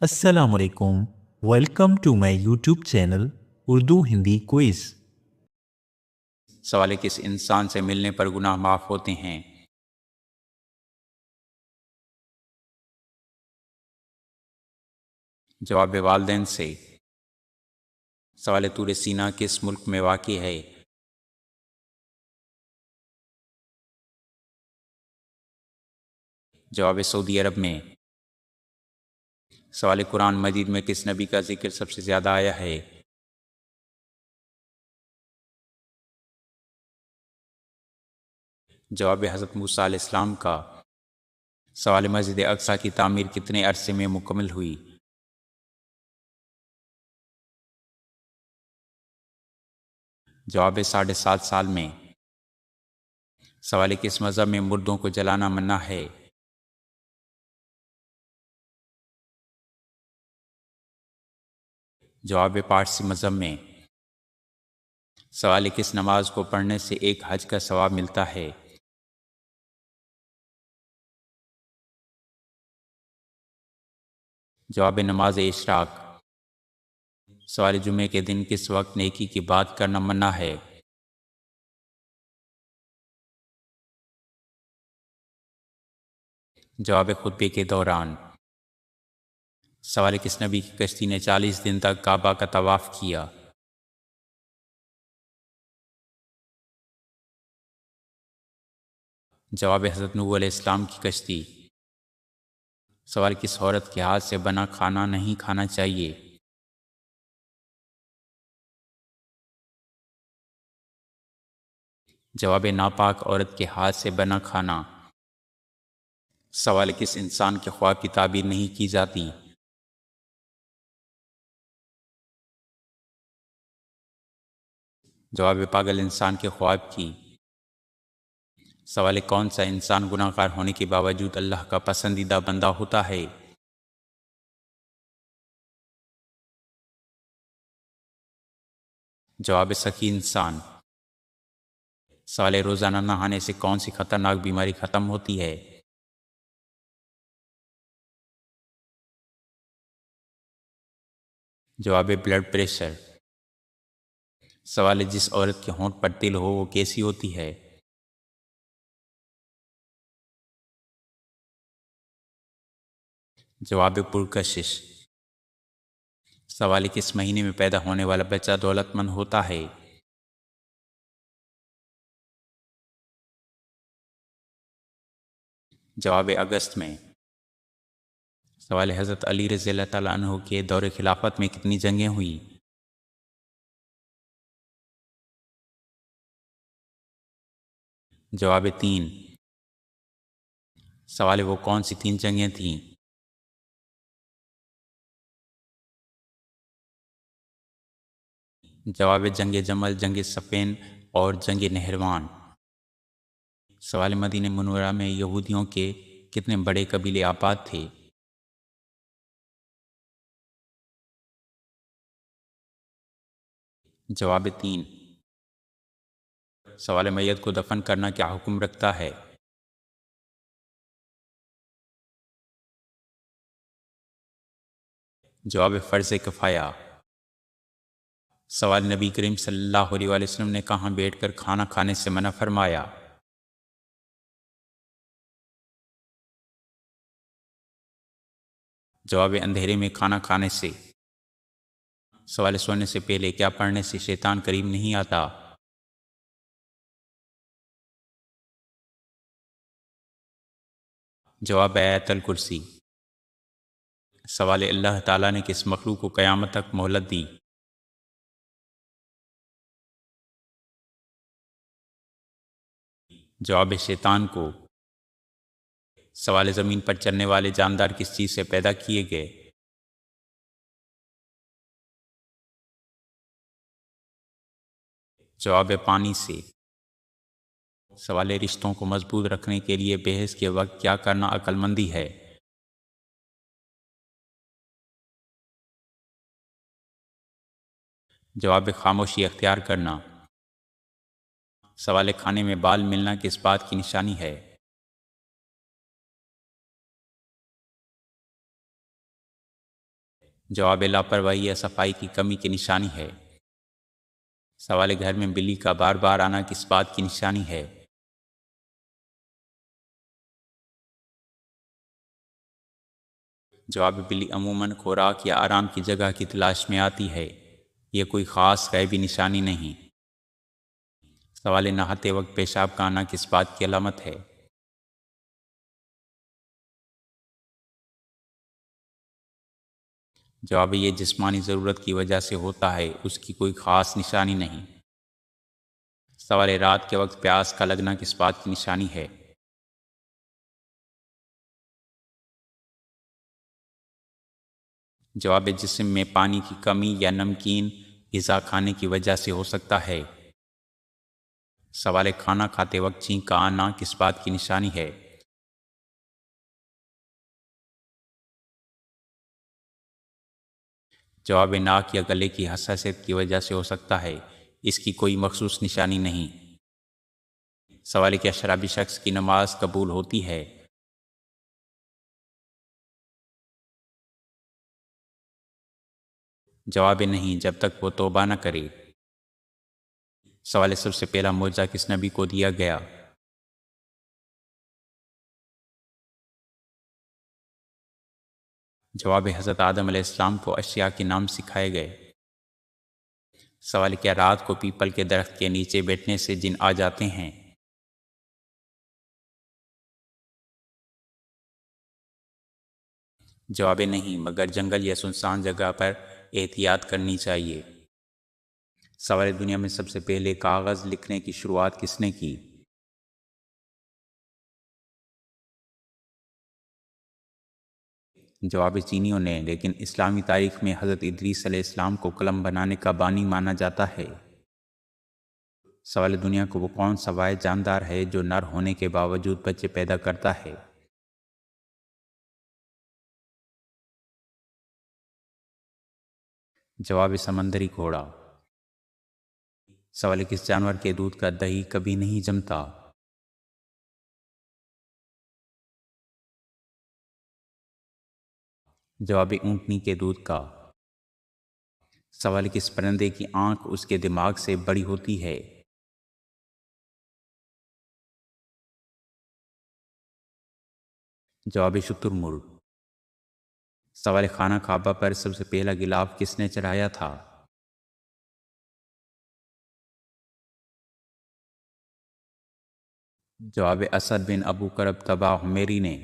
السلام علیکم، welcome to my YouTube channel Urdu Hindi quiz. سوال ہے کس انسان سے ملنے پر گناہ معاف ہوتے ہیں؟ جواب والدین سے۔ سوال طور سینا کس ملک میں واقع ہے؟ جواب سعودی عرب میں۔ سوال قرآن مجید میں کس نبی کا ذکر سب سے زیادہ آیا ہے؟ جواب حضرت موسیٰ علیہ السلام کا۔ سوال مسجد اقصی کی تعمیر کتنے عرصے میں مکمل ہوئی؟ جواب 7.5 سال میں۔ سوال کس مذہب میں مردوں کو جلانا منع ہے؟ جواب پارسی مذہب میں۔ سوال کس نماز کو پڑھنے سے ایک حج کا ثواب ملتا ہے؟ جواب نماز اشراق۔ سوال جمعے کے دن کس وقت نیکی کی بات کرنا منع ہے؟ جواب خطبے کے دوران۔ سوال کس نبی کی کشتی نے 40 دن تک کعبہ کا طواف کیا؟ جواب حضرت نوح علیہ السلام کی کشتی۔ سوال کس عورت کے ہاتھ سے بنا کھانا نہیں کھانا چاہیے؟ جواب ناپاک عورت کے ہاتھ سے بنا کھانا۔ سوال کس انسان کے خواب کی تعبیر نہیں کی جاتی؟ جواب پاگل انسان کے خواب کی۔ سوال کون سا انسان گناہ گار ہونے کے باوجود اللہ کا پسندیدہ بندہ ہوتا ہے؟ جواب سخی انسان۔ سوال روزانہ نہانے سے کون سی خطرناک بیماری ختم ہوتی ہے؟ جواب بلڈ پریشر۔ سوال جس عورت کے ہونٹ پر تل ہو وہ کیسی ہوتی ہے؟ جواب پرکشش۔ سوال کس مہینے میں پیدا ہونے والا بچہ دولت مند ہوتا ہے؟ جواب اگست میں۔ سوال حضرت علی رضی اللہ تعالیٰ عنہ کے دور خلافت میں کتنی جنگیں ہوئیں؟ جواب 3۔ سوال وہ کون سی 3 جنگیں تھیں؟ جواب جنگ جمل، جنگ صفین اور جنگ نہروان۔ سوال مدینہ منورہ میں یہودیوں کے کتنے بڑے قبیلے آباد تھے؟ جواب 3۔ سوال میت کو دفن کرنا کیا حکم رکھتا ہے؟ جواب فرض کفایہ۔ سوال نبی کریم صلی اللہ علیہ وسلم نے کہاں بیٹھ کر کھانا کھانے سے منع فرمایا؟ جواب اندھیرے میں کھانا کھانے سے۔ سوال سونے سے پہلے کیا پڑھنے سے شیطان قریب نہیں آتا؟ جواب آیت الکرسی۔ سوال اللہ تعالیٰ نے کس مخلوق کو قیامت تک مہلت دی؟ جواب شیطان کو۔ سوال زمین پر چلنے والے جاندار کس چیز سے پیدا کیے گئے؟ جواب پانی سے۔ سوال رشتوں کو مضبوط رکھنے کے لیے بحث کے وقت کیا کرنا عقل مندی ہے؟ جواب خاموشی اختیار کرنا۔ سوال کھانے میں بال ملنا کس بات کی نشانی ہے؟ جواب لاپرواہی یا صفائی کی کمی کی نشانی ہے۔ سوال گھر میں بلی کا بار بار آنا کس بات کی نشانی ہے؟ جواب بلی عموماً خوراک یا آرام کی جگہ کی تلاش میں آتی ہے، یہ کوئی خاص غیبی نشانی نہیں۔ سوال نہاتے وقت پیشاب کا آنا کس بات کی علامت ہے؟ جواب یہ جسمانی ضرورت کی وجہ سے ہوتا ہے، اس کی کوئی خاص نشانی نہیں۔ سوال رات کے وقت پیاس کا لگنا کس بات کی نشانی ہے؟ جواب جسم میں پانی کی کمی یا نمکین غذا کھانے کی وجہ سے ہو سکتا ہے۔ سوال کھانا کھاتے وقت چھینک کا آنا کس بات کی نشانی ہے؟ جواب ناک یا گلے کی حساسیت کی وجہ سے ہو سکتا ہے، اس کی کوئی مخصوص نشانی نہیں۔ سوال کیا شرابی شخص کی نماز قبول ہوتی ہے؟ جواب نہیں، جب تک وہ توبہ نہ کرے۔ سوال سب سے پہلا معجزہ کس نبی کو دیا گیا؟ جواب حضرت آدم علیہ السلام کو اشیاء کے نام سکھائے گئے۔ سوال کیا رات کو پیپل کے درخت کے نیچے بیٹھنے سے جن آ جاتے ہیں؟ جواب نہیں، مگر جنگل یا سنسان جگہ پر احتیاط کرنی چاہیے۔ سوال دنیا میں سب سے پہلے کاغذ لکھنے کی شروعات کس نے کی؟ جواب چینیوں نے، لیکن اسلامی تاریخ میں حضرت ادریس علیہ السلام کو قلم بنانے کا بانی مانا جاتا ہے۔ سوال دنیا کو وہ کون سا واحد جاندار ہے جو نر ہونے کے باوجود بچے پیدا کرتا ہے؟ جواب سمندری گھوڑا۔ سوال کس جانور کے دودھ کا دہی کبھی نہیں جمتا؟ جواب اونٹنی کے دودھ کا۔ سوال کس پرندے کی آنکھ اس کے دماغ سے بڑی ہوتی ہے؟ جواب شتر مرغ۔ سوال خانہ کعبہ پر سب سے پہلا غلاف کس نے چڑھایا تھا؟ جواب اسد بن ابو کرب تبا حمیری نے۔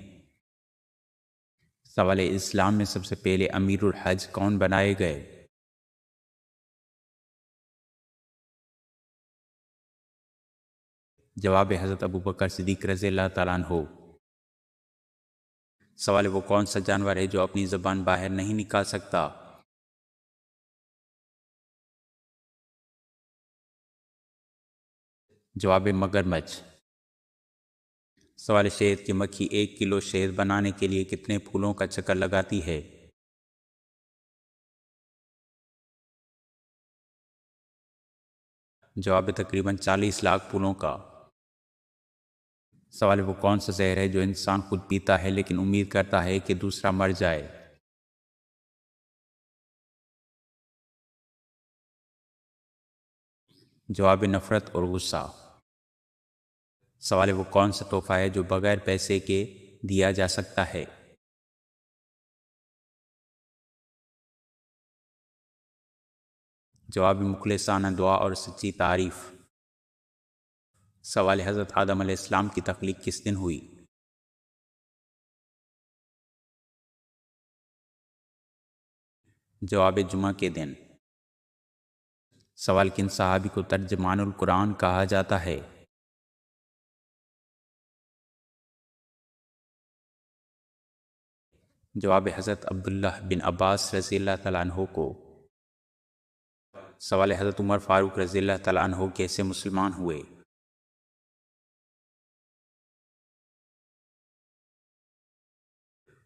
سوال اسلام میں سب سے پہلے امیر الحج کون بنائے گئے؟ جواب حضرت ابوبکر صدیق رضی اللہ تعالیٰ عنہ۔ سوال وہ کون سا جانور ہے جو اپنی زبان باہر نہیں نکال سکتا؟ جواب مگرمچھ۔ سوال شہد کی مکھی 1 کلو شہد بنانے کے لیے کتنے پھولوں کا چکر لگاتی ہے؟ جواب تقریباً 40 لاکھ پھولوں کا۔ سوال وہ کون سا زہر ہے جو انسان خود پیتا ہے لیکن امید کرتا ہے کہ دوسرا مر جائے؟ جواب نفرت اور غصہ۔ سوال وہ کون سا تحفہ ہے جو بغیر پیسے کے دیا جا سکتا ہے؟ جواب مخلصانہ دعا اور سچی تعریف۔ سوال حضرت آدم علیہ السلام کی تخلیق کس دن ہوئی؟ جواب جمعہ کے دن۔ سوال کن صحابی کو ترجمان القرآن کہا جاتا ہے؟ جواب حضرت عبداللہ بن عباس رضی اللہ تعالیٰ عنہ کو۔ سوال حضرت عمر فاروق رضی اللہ تعالیٰ عنہ کیسے مسلمان ہوئے؟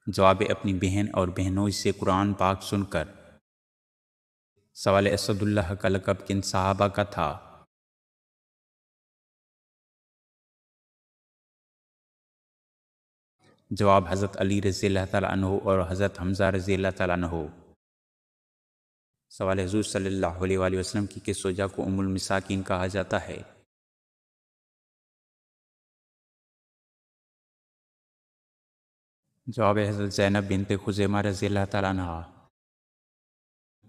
جواب اپنی بہن اور بہنوئی سے قرآن پاک سن کر۔ سوال اسد اللہ کا لقب کن صحابہ کا تھا؟ جواب حضرت علی رضی اللہ تعالیٰ عنہ اور حضرت حمزہ رضی اللہ تعالیٰ عنہ۔ سوال حضور صلی اللہ علیہ وآلہ وسلم کی کس زوجہ کو ام المساکین کہا جاتا ہے؟ جواب حضرت زینب بنت خزیمہ رضی اللہ تعالیٰ عنہ۔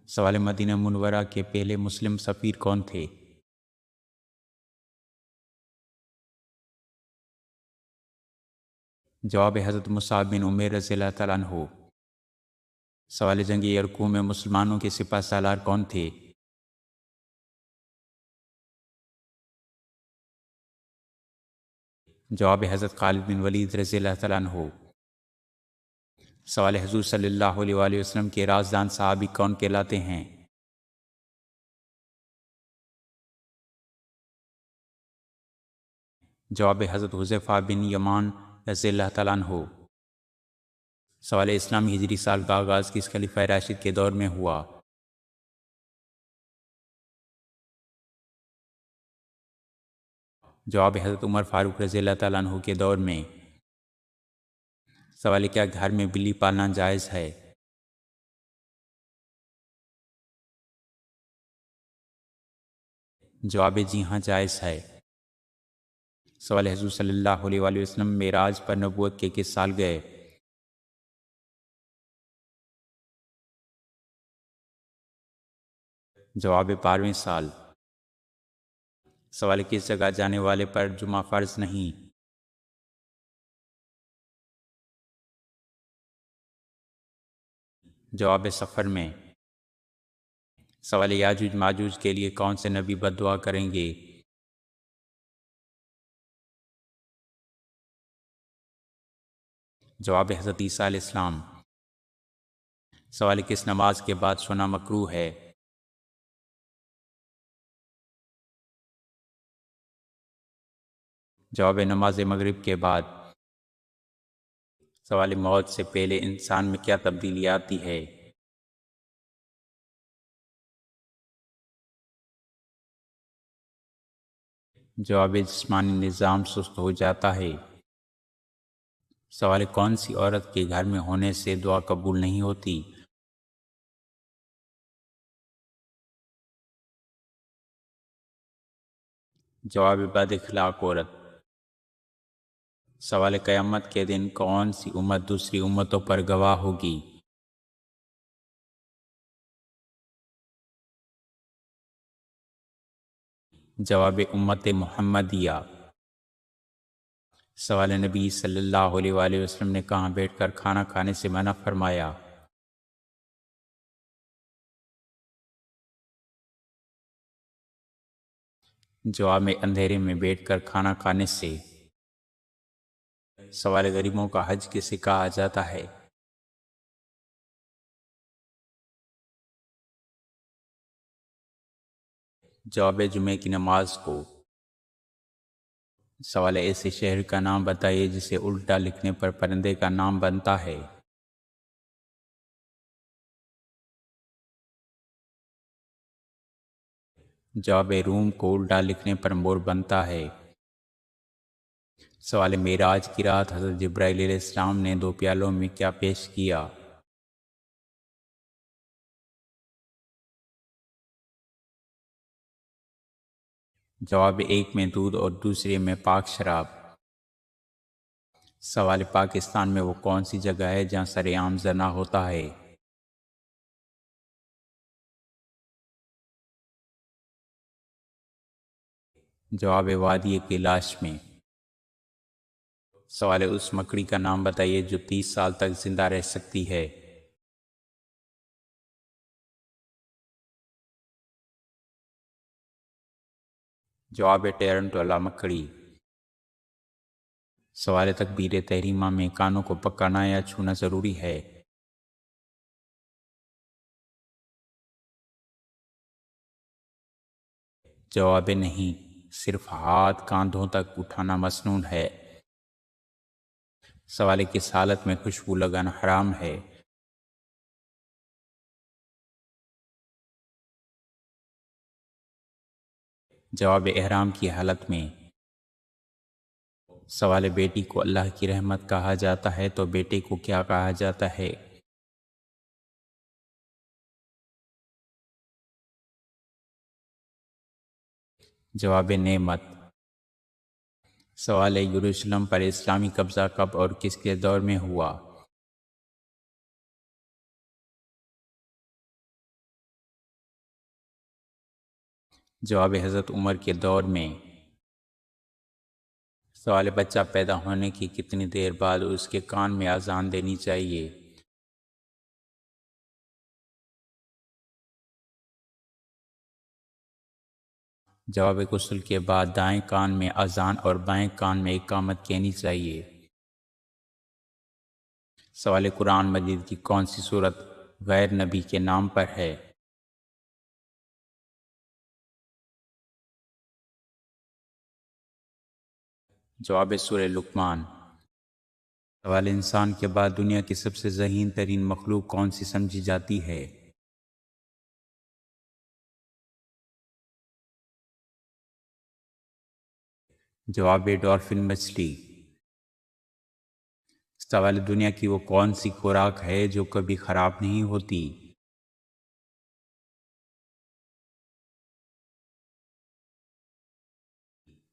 سوال مدینہ منورہ کے پہلے مسلم سفیر کون تھے؟ جواب حضرت مصعب بن عمیر رضی اللہ تعالیٰ عنہ۔ سوال جنگ یرموک میں مسلمانوں کے سپہ سالار کون تھے؟ جواب حضرت خالد بن ولید رضی اللہ تعالیٰ عنہ۔ سوال حضور صلی اللہ علیہ وآلہ وسلم کے رازدان صحابی کون کہلاتے ہیں؟ جواب حضرت حذیفہ بن یمان رضی اللہ تعالیٰ عنہ۔ سوال اسلامی ہجری سال کا آغاز کس خلیفہ راشد کے دور میں ہوا؟ جواب حضرت عمر فاروق رضی اللہ تعالیٰ عنہ کے دور میں۔ سوال کیا گھر میں بلی پالنا جائز ہے؟ جواب جی ہاں جائز ہے۔ سوال حضور صلی اللہ علیہ وآلہ وسلم معراج پر نبوت کے کس سال گئے؟ جواب 12ویں سال۔ سوال کس جگہ جانے والے پر جمعہ فرض نہیں؟ جواب سفر میں۔ سوال یاجوج ماجوج کے لیے کون سے نبی بد دعا کریں گے؟ جواب حضرت عیسیٰ علیہ السلام۔ سوال کس نماز کے بعد سونا مکروہ ہے؟ جواب نماز مغرب کے بعد۔ سوال موت سے پہلے انسان میں کیا تبدیلی آتی ہے؟ جواب جسمانی نظام سست ہو جاتا ہے۔ سوال کون سی عورت کے گھر میں ہونے سے دعا قبول نہیں ہوتی؟ جواب بد اخلاق عورت۔ سوال قیامت کے دن کون سی امت دوسری امتوں پر گواہ ہوگی؟ جواب امت محمدیہ۔ سوال نبی صلی اللہ علیہ وآلہ وسلم نے کہاں بیٹھ کر کھانا کھانے سے منع فرمایا؟ جواب میں اندھیرے میں بیٹھ کر کھانا کھانے سے۔ سوال غریبوں کا حج کسے کہا جاتا ہے؟ جواب جمعے کی نماز کو۔ سوال ایسے شہر کا نام بتائیے جسے الٹا لکھنے پر پرندے کا نام بنتا ہے۔ جواب روم کو الٹا لکھنے پر مور بنتا ہے۔ سوال معراج کی رات حضرت جبرائیل علیہ السلام نے 2 پیالوں میں کیا پیش کیا؟ جواب ایک میں دودھ اور دوسرے میں پاک شراب۔ سوال پاکستان میں وہ کون سی جگہ ہے جہاں سر عام زنا ہوتا ہے؟ جواب وادی کیلاش میں۔ سوال اس مکڑی کا نام بتائیے جو 30 سال تک زندہ رہ سکتی ہے۔ جواب ٹیرنٹولا مکڑی۔ سوال تکبیر تحریمہ میں کانوں کو پکڑنا یا چھونا ضروری ہے؟ جواب نہیں، صرف ہاتھ کاندھوں تک اٹھانا مسنون ہے۔ سوال کس حالت میں خوشبو لگانا حرام ہے؟ جواب احرام کی حالت میں۔ سوال بیٹی کو اللہ کی رحمت کہا جاتا ہے تو بیٹے کو کیا کہا جاتا ہے؟ جواب نعمت۔ سوال ہے یروشلم پر اسلامی قبضہ کب اور کس کے دور میں ہوا؟ جواب حضرت عمر کے دور میں۔ سوال بچہ پیدا ہونے کی کتنی دیر بعد اس کے کان میں اذان دینی چاہیے؟ جواب غسل کے بعد دائیں کان میں اذان اور بائیں کان میں اقامت کہنی چاہیے۔ سوال قرآن مجید کی کون سی صورت غیر نبی کے نام پر ہے؟ جواب سورہ لقمان۔ سوال انسان کے بعد دنیا کی سب سے ذہین ترین مخلوق کون سی سمجھی جاتی ہے؟ جواب ڈولفن مچھلی۔ سوال دنیا کی وہ کون سی خوراک ہے جو کبھی خراب نہیں ہوتی؟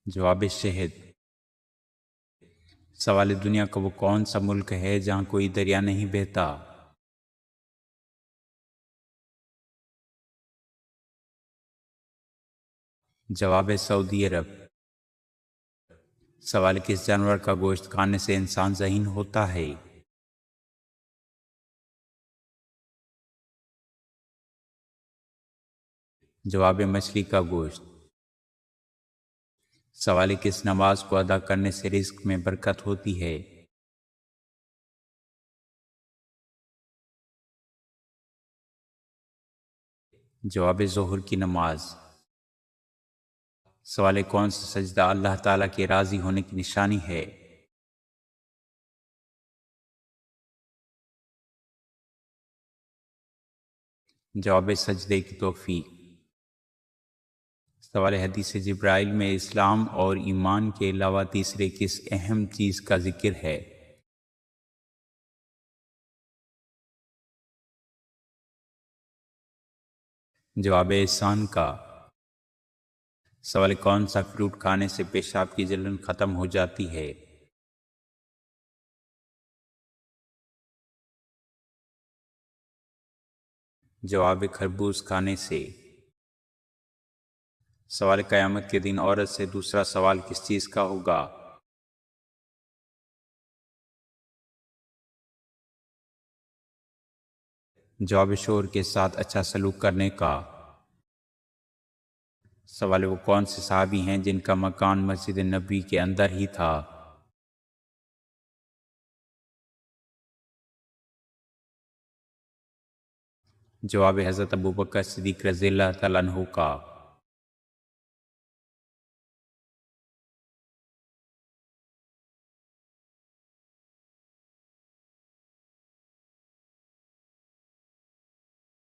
جواب شہد۔ سوال دنیا کا وہ کون سا ملک ہے جہاں کوئی دریا نہیں بہتا؟ جواب سعودی عرب۔ سوال کس جانور کا گوشت کھانے سے انسان ذہین ہوتا ہے؟ جواب مچھلی کا گوشت۔ سوال کس نماز کو ادا کرنے سے رزق میں برکت ہوتی ہے؟ جواب ظہر کی نماز۔ سوال کون سا سجدہ اللہ تعالیٰ کے راضی ہونے کی نشانی ہے؟ جواب سجدے کی توفیق۔ سوال حدیث جبرائیل میں اسلام اور ایمان کے علاوہ تیسرے کس اہم چیز کا ذکر ہے؟ جواب احسان کا۔ سوال کون سا فروٹ کھانے سے پیشاب کی جلن ختم ہو جاتی ہے؟ جواب خربوز کھانے سے۔ سوال قیامت کے دن عورت سے دوسرا سوال کس چیز کا ہوگا؟ جواب شوہر کے ساتھ اچھا سلوک کرنے کا۔ سوال وہ کون سے صحابی ہیں جن کا مکان مسجد نبی کے اندر ہی تھا؟ جواب حضرت ابوبکر صدیق رضی اللہ تعالیٰ عنہ کا۔